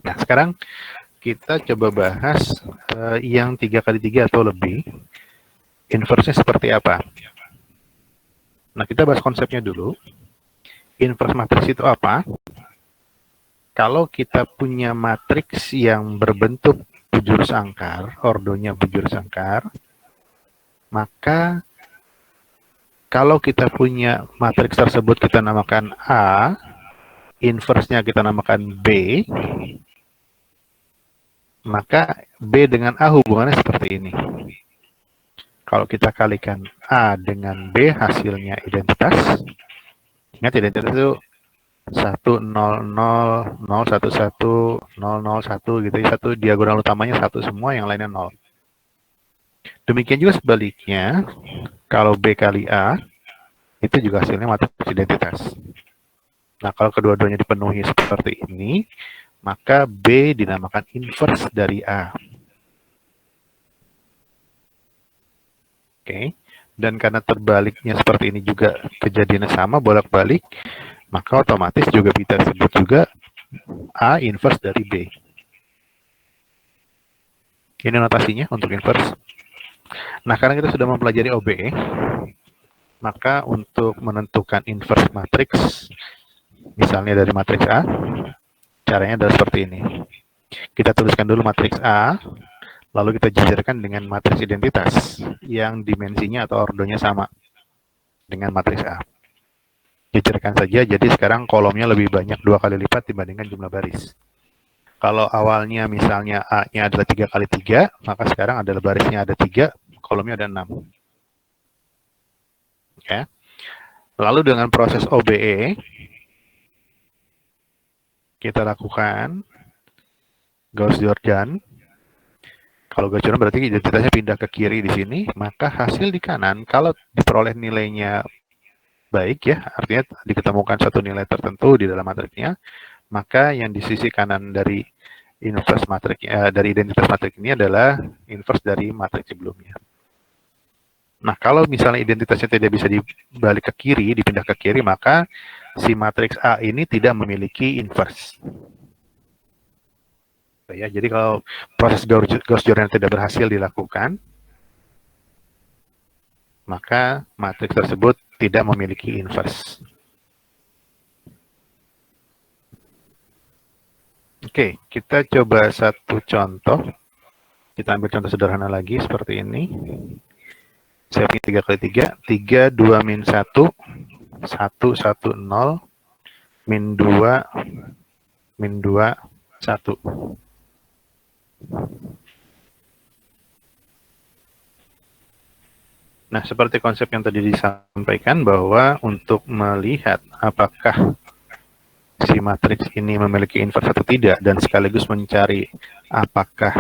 Nah, sekarang kita coba bahas yang 3x3 atau lebih. Inverse-nya seperti apa? Nah, kita bahas konsepnya dulu. Inverse matriks itu apa? Kalau kita punya matriks yang berbentuk bujur sangkar, ordonya bujur sangkar, maka kalau kita punya matriks tersebut kita namakan A, inverse-nya kita namakan B, maka B dengan A hubungannya seperti ini. Kalau kita kalikan A dengan B, hasilnya identitas. Ingat identitas itu 1, 0, 0, 0, 1, 1, 0, 0, 1 gitu. Satu diagonal utamanya 1 semua, yang lainnya 0. Demikian juga sebaliknya, kalau B kali A, itu juga hasilnya matriks identitas. Nah, kalau kedua-duanya dipenuhi seperti ini, maka B dinamakan inverse dari A. Oke. Dan karena terbaliknya seperti ini juga kejadiannya sama, bolak-balik, maka otomatis juga kita sebut juga A inverse dari B. Ini notasinya untuk inverse. Nah, karena kita sudah mempelajari OBE, maka untuk menentukan inverse matriks, misalnya dari matriks A, caranya adalah seperti ini. Kita tuliskan dulu matriks A, lalu kita jajarkan dengan matriks identitas yang dimensinya atau ordonya sama dengan matriks A. Jajarkan saja, jadi sekarang kolomnya lebih banyak 2 kali lipat dibandingkan jumlah baris. Kalau awalnya misalnya A-nya adalah 3x3, maka sekarang adalah barisnya ada 3, kolomnya ada 6. Ya. Lalu dengan proses OBE, kita lakukan Gauss-Jordan. Kalau Gauss-Jordan berarti identitasnya pindah ke kiri di sini, maka hasil di kanan, kalau diperoleh nilainya baik ya, artinya diketemukan satu nilai tertentu di dalam matriksnya, maka yang di sisi kanan dari inverse matriks dari identitas matriks ini adalah inverse dari matriks sebelumnya. Nah, kalau misalnya identitasnya tidak bisa dibalik ke kiri, dipindah ke kiri, maka si matriks A ini tidak memiliki inverse. Ya, jadi kalau proses Gauss-Jordan tidak berhasil dilakukan, maka matriks tersebut tidak memiliki inverse. Oke, kita coba satu contoh. Kita ambil contoh sederhana lagi seperti ini. Saya pilih 3x3, 3, 2, min 1, 1, 1, 0, min 2, min 2, 1. Nah, seperti konsep yang tadi disampaikan bahwa untuk melihat apakah si matriks ini memiliki inverse atau tidak dan sekaligus mencari apakah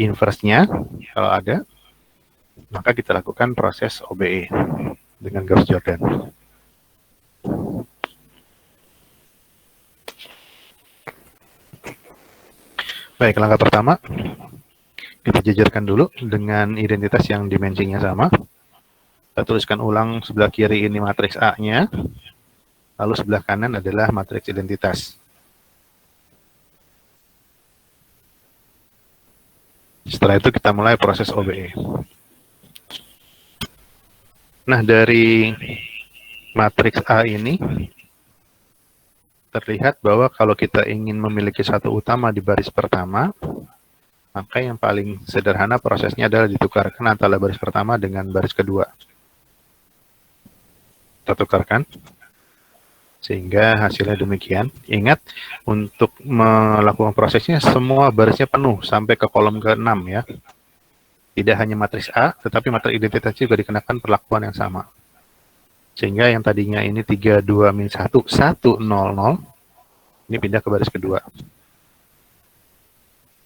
inverse-nya kalau ada, maka kita lakukan proses OBE dengan Gauss-Jordan. Baik, langkah pertama, kita jajarkan dulu dengan identitas yang dimensinya sama. Kita tuliskan ulang sebelah kiri ini matriks A-nya, lalu sebelah kanan adalah matriks identitas. Setelah itu kita mulai proses OBE. Nah, dari matriks A ini terlihat bahwa kalau kita ingin memiliki satu utama di baris pertama, maka yang paling sederhana prosesnya adalah ditukarkan antara baris pertama dengan baris kedua. Kita tukarkan sehingga hasilnya demikian. Ingat, untuk melakukan prosesnya semua barisnya penuh sampai ke kolom ke-6 ya. Tidak hanya matriks A, tetapi matriks identitas juga dikenakan perlakuan yang sama. Sehingga yang tadinya ini 3, 2, min 1, 1, 0, 0, ini pindah ke baris kedua.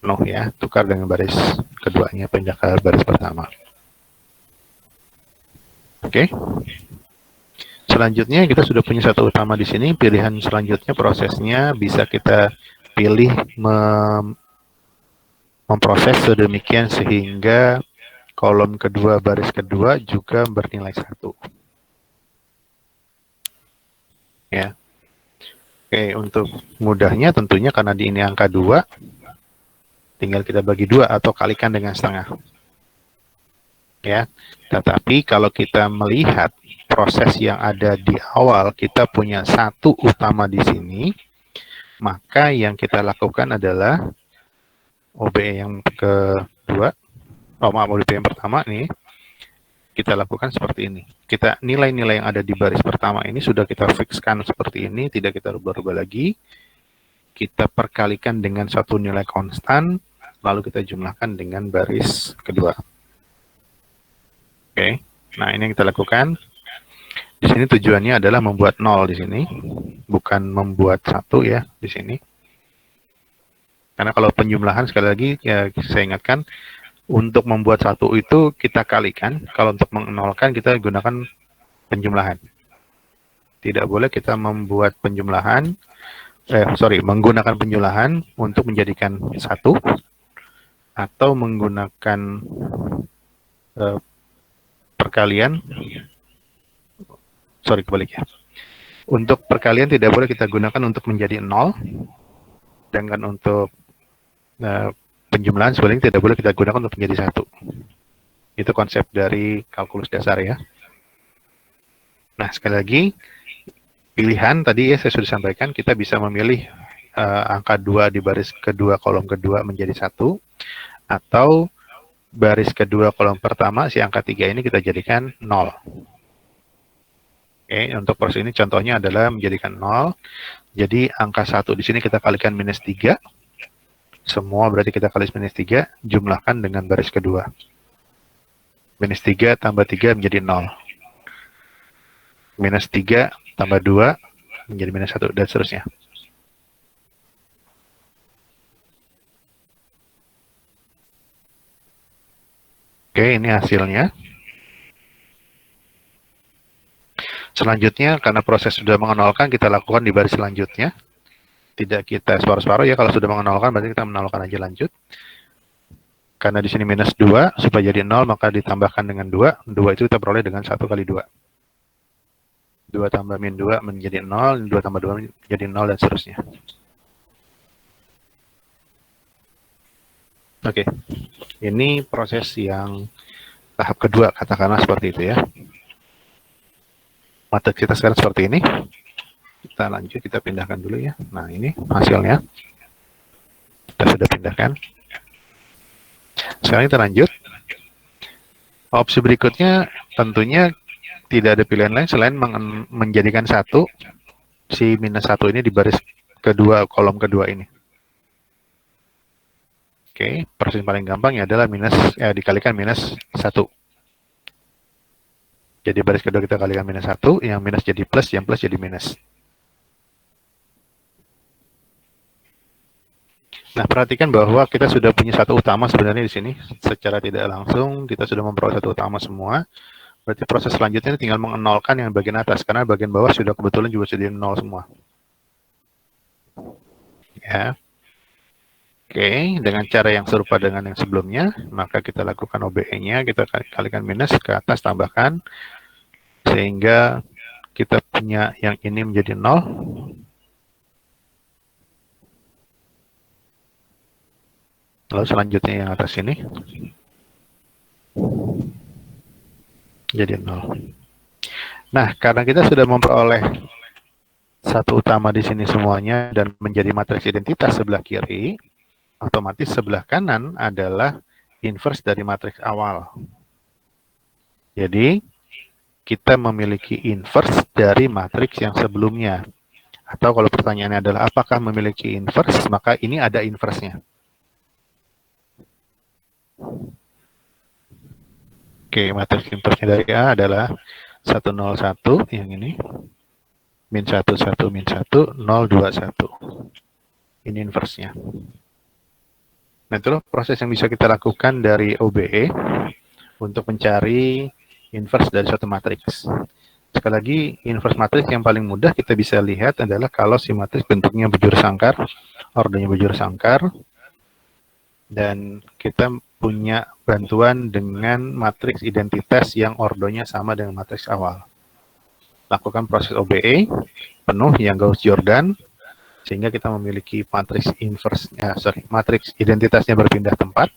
Penuh ya, tukar dengan baris keduanya, pindah ke baris pertama. Oke. Selanjutnya kita sudah punya satu utama di sini. Pilihan selanjutnya prosesnya bisa kita pilih memproses sedemikian sehingga kolom kedua baris kedua juga bernilai 1. Ya. Oke, untuk mudahnya tentunya karena di ini angka 2, tinggal kita bagi 2 atau kalikan dengan setengah. Ya, tetapi kalau kita melihat proses yang ada di awal, kita punya satu utama di sini, maka yang kita lakukan adalah OBE yang kedua, OBE yang pertama nih, kita lakukan seperti ini. Kita nilai-nilai yang ada di baris pertama ini sudah kita fixkan seperti ini, tidak kita rubah-rubah lagi. Kita perkalikan dengan satu nilai konstan, lalu kita jumlahkan dengan baris kedua. Oke, nah ini yang kita lakukan. Di sini tujuannya adalah membuat 0 di sini, bukan membuat 1 ya di sini. Karena kalau penjumlahan sekali lagi ya saya ingatkan, untuk membuat 1 itu kita kalikan, kalau untuk menolkan kita gunakan penjumlahan. Tidak boleh kita membuat penjumlahan, menggunakan penjumlahan untuk menjadikan 1 atau menggunakan perkalian, kebalik ya. Untuk perkalian tidak boleh kita gunakan untuk menjadi 0, dengan untuk penjumlahan sebenarnya tidak boleh kita gunakan untuk menjadi 1. Itu konsep dari kalkulus dasar ya. Nah, sekali lagi, pilihan tadi ya saya sudah sampaikan, kita bisa memilih angka 2 di baris kedua, kolom kedua menjadi 1, atau baris kedua, kolom pertama, si angka 3 ini kita jadikan 0. Oke, untuk proses ini contohnya adalah menjadikan 0. Jadi angka 1 di sini kita kalikan minus 3. Semua berarti kita kali minus 3, jumlahkan dengan baris kedua. Minus 3 tambah 3 menjadi 0. Minus 3 tambah 2 menjadi minus 1, dan seterusnya. Oke, ini hasilnya. Selanjutnya, karena proses sudah mengenolkan, kita lakukan di baris selanjutnya. Tidak kita separuh-separuh ya, kalau sudah mengenolkan berarti kita menolkan aja lanjut. Karena di sini minus 2, supaya jadi 0 maka ditambahkan dengan 2. 2 itu kita peroleh dengan 1 kali 2. 2 tambah min 2 menjadi 0, 2 tambah 2 menjadi 0, dan seterusnya. Oke, ini proses yang tahap kedua, katakanlah seperti itu ya. Matriks kita sekarang seperti ini. Kita lanjut, kita pindahkan dulu ya. Nah, ini hasilnya. Kita sudah pindahkan. Sekarang kita lanjut. Opsi berikutnya tentunya tidak ada pilihan lain selain menjadikan 1, si minus 1 ini di baris kedua, kolom kedua ini. Oke, proses paling gampang ya adalah dikalikan minus 1. Jadi baris kedua kita kalikan minus 1, yang minus jadi plus, yang plus jadi minus. Nah, perhatikan bahwa kita sudah punya satu utama sebenarnya di sini. Secara tidak langsung kita sudah memperoleh satu utama semua. Berarti proses selanjutnya tinggal mengenolkan yang bagian atas, karena bagian bawah sudah kebetulan juga sudah 0 semua. Ya. Oke, dengan cara yang serupa dengan yang sebelumnya, maka kita lakukan OBE-nya, kita kalikan minus, ke atas tambahkan, sehingga kita punya yang ini menjadi 0. Lalu selanjutnya yang atas ini jadi 0. Nah, karena kita sudah memperoleh satu utama di sini semuanya dan menjadi matriks identitas sebelah kiri, otomatis sebelah kanan adalah inverse dari matriks awal. Jadi, kita memiliki inverse dari matriks yang sebelumnya. Atau kalau pertanyaannya adalah apakah memiliki inverse, maka ini ada inverse-nya. Oke, matriks inverse dari A adalah 101, yang ini. Min 1, 1, min 1, 0, 2, 1. Ini inverse-nya. Nah, itulah proses yang bisa kita lakukan dari OBE untuk mencari inverse dari suatu matriks. Sekali lagi, inverse matriks yang paling mudah kita bisa lihat adalah kalau si matriks bentuknya bujur sangkar, ordernya bujur sangkar, dan kita punya bantuan dengan matriks identitas yang ordonya sama dengan matriks awal. Lakukan proses OBE penuh yang Gauss-Jordan, sehingga kita memiliki matriks matriks identitasnya berpindah tempat.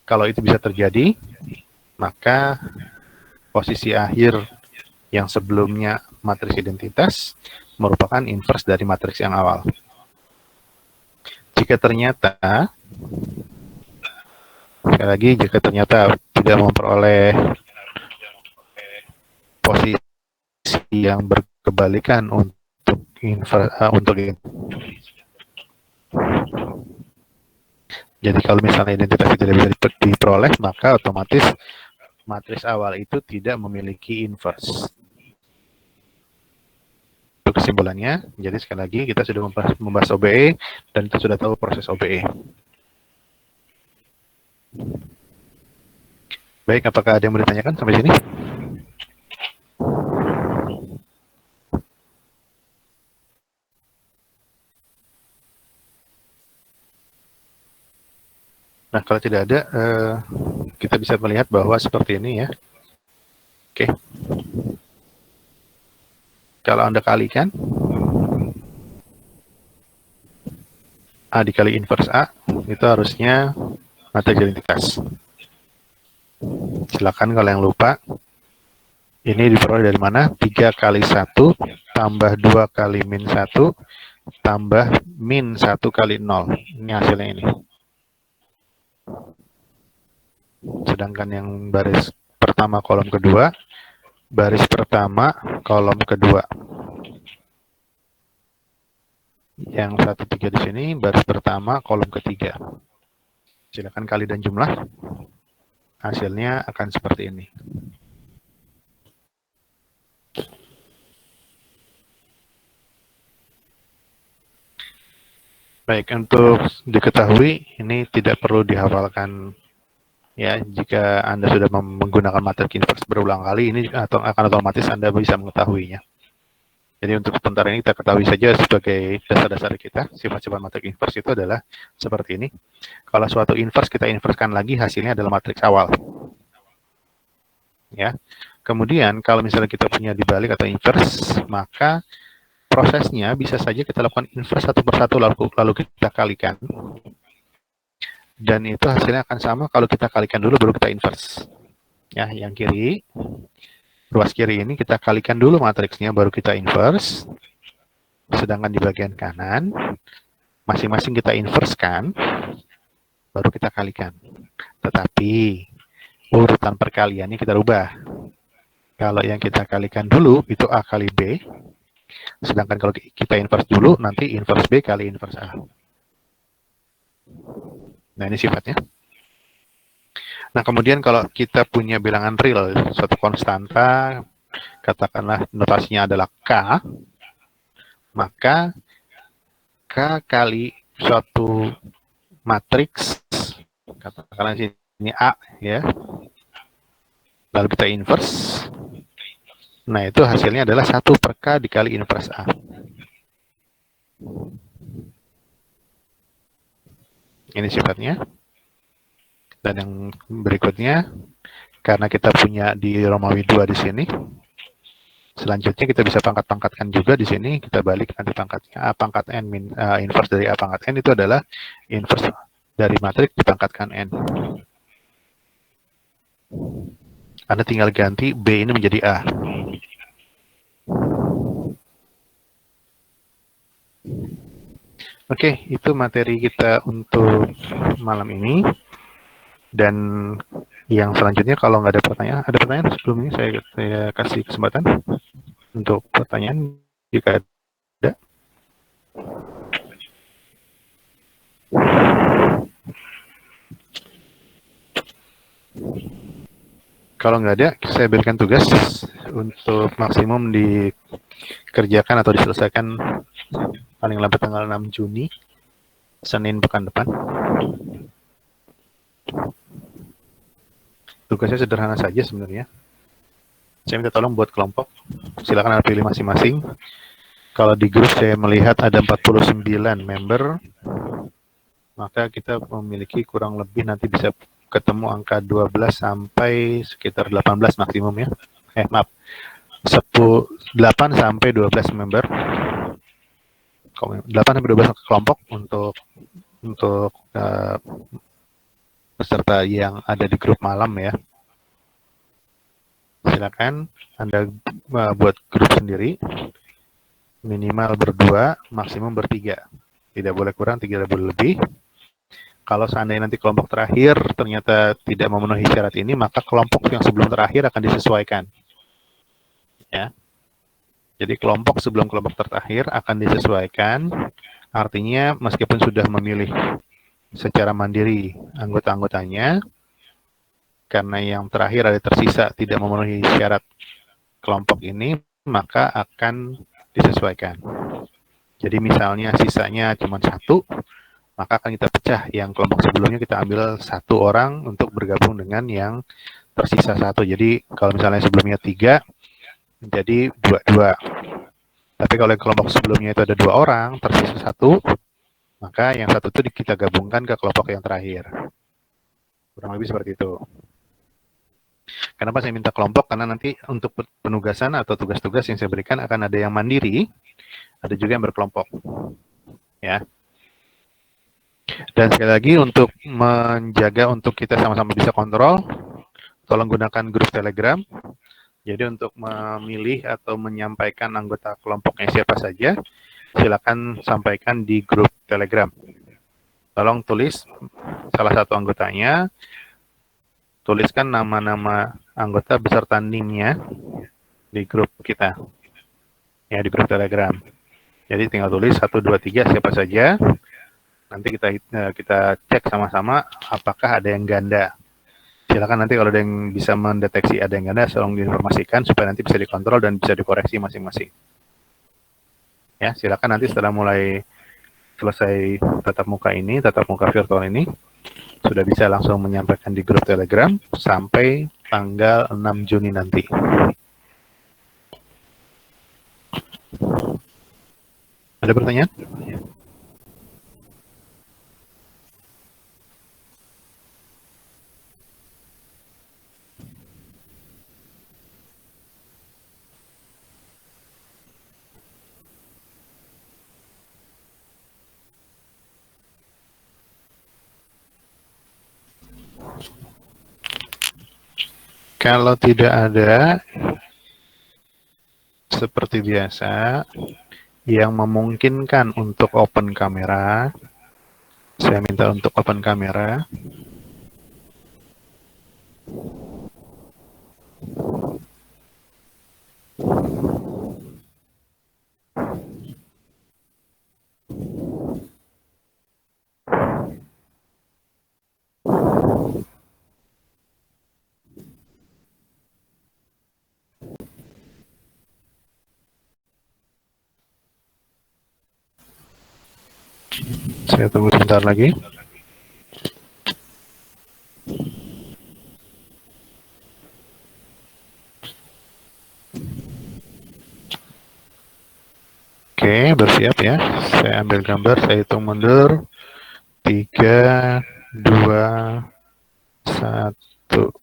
Kalau itu bisa terjadi, maka posisi akhir yang sebelumnya matriks identitas merupakan inverse dari matriks yang awal. Jika ternyata, sekali lagi, jika ternyata tidak memperoleh posisi yang berkebalikan untuk jadi kalau misalnya identitas itu tidak bisa diperoleh, maka otomatis matriks awal itu tidak memiliki inverse. Itu kesimpulannya. Jadi sekali lagi kita sudah membahas OBE dan kita sudah tahu proses OBE. Baik, apakah ada yang mau ditanyakan sampai sini? Nah, kalau tidak ada, kita bisa melihat bahwa seperti ini ya. Oke. Kalau Anda kalikan, A dikali inverse A, itu harusnya matriks identitas. Silakan kalau yang lupa. Ini diperoleh dari mana? 3 kali 1 tambah 2 kali min 1 tambah min 1 kali 0. Ini hasilnya ini. Sedangkan yang baris pertama kolom kedua, baris pertama kolom kedua. Yang 1, 3 di sini, baris pertama kolom ketiga. Silakan kali dan jumlah. Hasilnya akan seperti ini. Baik, untuk diketahui, ini tidak perlu dihafalkan ya. Jika Anda sudah menggunakan matriks inverse berulang kali, ini akan otomatis Anda bisa mengetahuinya. Jadi untuk sebentar ini kita ketahui saja sebagai dasar-dasar kita, sifat-sifat matriks inverse itu adalah seperti ini. Kalau suatu inverse kita inversekan lagi, hasilnya adalah matriks awal. Ya. Kemudian kalau misalnya kita punya dibalik atau inverse, maka prosesnya bisa saja kita lakukan inverse satu persatu lalu kita kalikan. Dan itu hasilnya akan sama kalau kita kalikan dulu baru kita inverse. Ya, yang kiri, ruas kiri ini kita kalikan dulu matriksnya baru kita inverse. Sedangkan di bagian kanan, masing-masing kita inversekan, baru kita kalikan. Tetapi urutan perkaliannya kita rubah. Kalau yang kita kalikan dulu itu A kali B, sedangkan kalau kita inverse dulu, nanti inverse B kali inverse A. Nah, ini sifatnya. Nah, kemudian kalau kita punya bilangan real, suatu konstanta, katakanlah notasinya adalah K, maka K kali suatu matriks, katakanlah ini A, ya. Lalu kita inverse. Nah, itu hasilnya adalah 1 per K dikali inverse A. Ini sifatnya. Dan yang berikutnya, karena kita punya di Romawi 2 di sini, selanjutnya kita bisa pangkat-pangkatkan juga di sini, kita balik nanti pangkatnya. A pangkat N min, inverse dari A pangkat N itu adalah inverse dari matriks dipangkatkan N. Anda tinggal ganti B ini menjadi A. Oke, itu materi kita untuk malam ini. Dan yang selanjutnya kalau nggak ada pertanyaan sebelum ini saya kasih kesempatan untuk pertanyaan jika ada. Kalau nggak ada, saya berikan tugas untuk maksimum dikerjakan atau diselesaikan paling lambat tanggal 6 Juni, Senin pekan depan. Tugasnya sederhana saja sebenarnya. Saya minta tolong buat kelompok. Silakan Anda pilih masing-masing. Kalau di grup saya melihat ada 49 member, maka kita memiliki kurang lebih nanti bisa ketemu angka 12 sampai sekitar 18 maksimum ya. Maaf. 8 sampai 12 member. 8 sampai 12 kelompok untuk peserta yang ada di grup malam ya. Silakan Anda buat grup sendiri, minimal berdua, maksimum bertiga. Tidak boleh kurang, tidak boleh lebih. Kalau seandainya nanti kelompok terakhir ternyata tidak memenuhi syarat ini, maka kelompok yang sebelum terakhir akan disesuaikan. Ya. Jadi kelompok sebelum kelompok terakhir akan disesuaikan, artinya meskipun sudah memilih secara mandiri anggota-anggotanya, karena yang terakhir ada tersisa tidak memenuhi syarat kelompok ini, maka akan disesuaikan. Jadi misalnya sisanya cuma 1, maka akan kita pecah. Yang kelompok sebelumnya kita ambil 1 orang untuk bergabung dengan yang tersisa 1. Jadi kalau misalnya sebelumnya 3, menjadi 2-2. Tapi kalau kelompok sebelumnya itu ada 2 orang, tersisa 1, maka yang 1 itu kita gabungkan ke kelompok yang terakhir. Kurang lebih seperti itu. Kenapa saya minta kelompok? Karena nanti untuk penugasan atau tugas-tugas yang saya berikan akan ada yang mandiri, ada juga yang berkelompok. Ya. Dan sekali lagi untuk menjaga untuk kita sama-sama bisa kontrol, tolong gunakan grup Telegram. Jadi untuk memilih atau menyampaikan anggota kelompoknya siapa saja, silakan sampaikan di grup Telegram. Tolong tulis salah satu anggotanya, tuliskan nama-nama anggota beserta NIM-nya di grup kita. Ya, di grup Telegram. Jadi tinggal tulis 1, 2, 3 siapa saja. Nanti kita cek sama-sama apakah ada yang ganda. Silakan nanti kalau ada yang bisa mendeteksi ada yang ganda, tolong diinformasikan supaya nanti bisa dikontrol dan bisa dikoreksi masing-masing. Ya, silakan nanti setelah mulai selesai tatap muka virtual ini, sudah bisa langsung menyampaikan di grup Telegram sampai tanggal 6 Juni nanti. Ada pertanyaan? Kalau tidak ada, seperti biasa, yang memungkinkan untuk open kamera, saya minta untuk open kamera. Saya tunggu sebentar lagi. Oke, bersiap ya. Saya ambil gambar, saya hitung mundur. 3, 2, 1.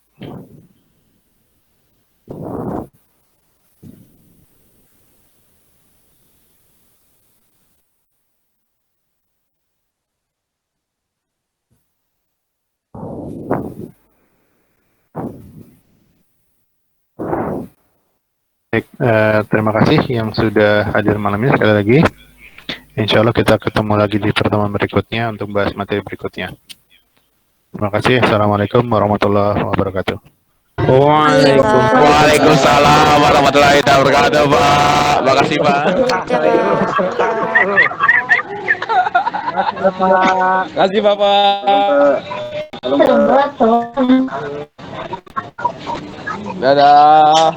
Baik, terima kasih yang sudah hadir malam ini sekali lagi. Insya Allah kita ketemu lagi di pertemuan berikutnya untuk bahas materi berikutnya. Terima kasih. Assalamualaikum warahmatullahi wabarakatuh. Waalaikumsalam warahmatullahi wabarakatuh, Pak. Makasih, Pak. Makasih, Bapak. Dadah.